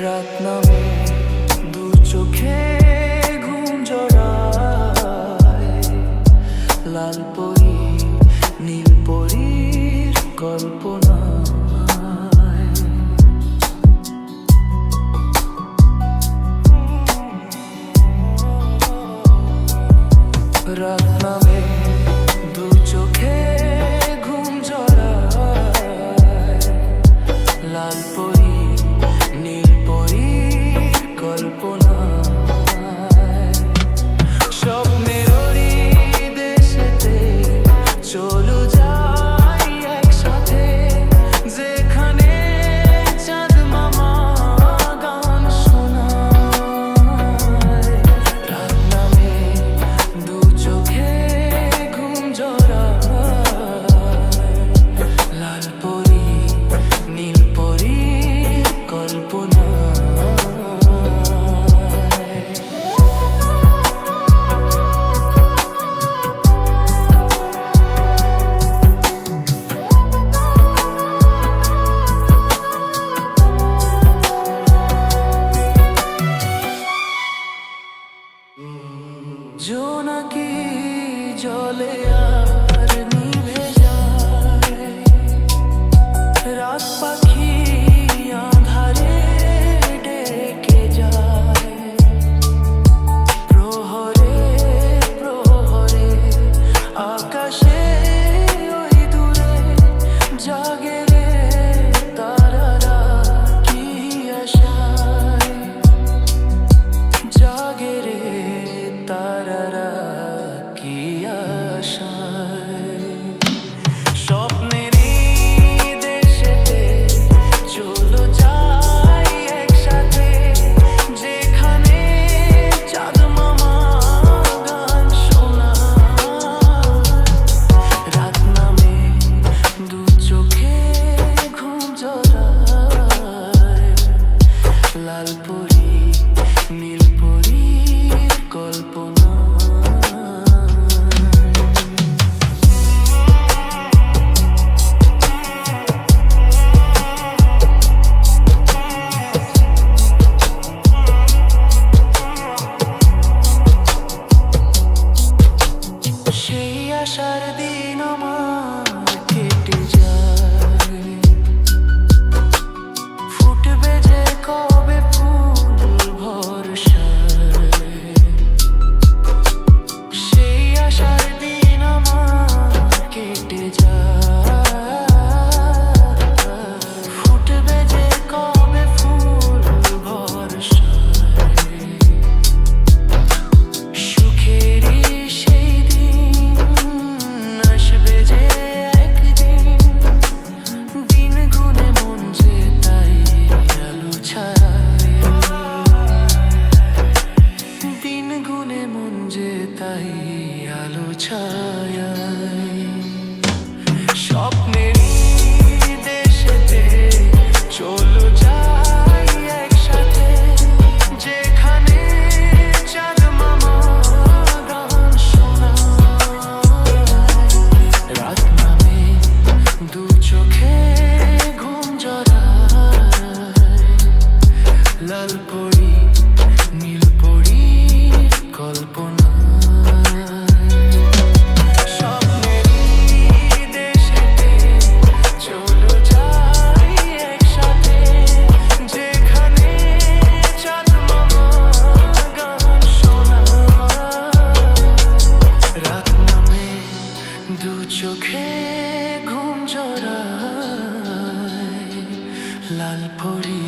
রাত নামে দু চোখে ঘুম জড়ায়, লাল পরি নীল পরীর কল্পনা। রাত নামে দু চোখে ঘুম জড়ায়, লাল পরি নীল পরীর কল্পনা। স্বপ্নের ওই দেশেতে চলো যাই একসাথে, যেখানে চাঁদ মামা গান শোনায়। রাত নামে দু চোখে ঘুম জড়ায়, লাল পরি নীল পরীর কল্পনা। জোনাকি জলে আর নিভে যায়, রাত পাখি আঁধারে ডেকে যায়। প্রহরে প্রহরে আকাশে ওই দূরে জাগে রে তারারা কি আশায়, জাগে রে তারারা কি আশায়। স্বপ্নের দেশেতে চলো যাই একসাথে, যেখানে চাঁদ মামা গান শোনায়। রাত নামে দু চোখে ঘুম জড়ায়, লাল পরি নীল পরীর কল্পনা। সেই আশার দিন আমার কেটে যায়, ফুটবে যে কবে ফুল ভরসায়। সেই আশার দিন আমার কেটে যায়, ফুটবে যে কবে ফুল ভরসায়। সুখেরই সেই দিন আসবে যে একদিন, দিন গুনে মন যে তাই আলো ছায়। দিন গুনে মন যে তাই আলো ছায়। স্বপ্নের দেশেতে চলো যাই একসাথে, যেখানে চাঁদ মামা গান শোনায়। রাত নামে দু চোখে ঘুম জড়ায়, লাল পরি নীল পরীর কল্পনা। স্বপ্নের দেশেতে চলো যাই একসাথে, যেখানে চাঁদ মামা গান শোনায়। রাত নামে দু চোখে ঘুম জড়ায়, লাল পরি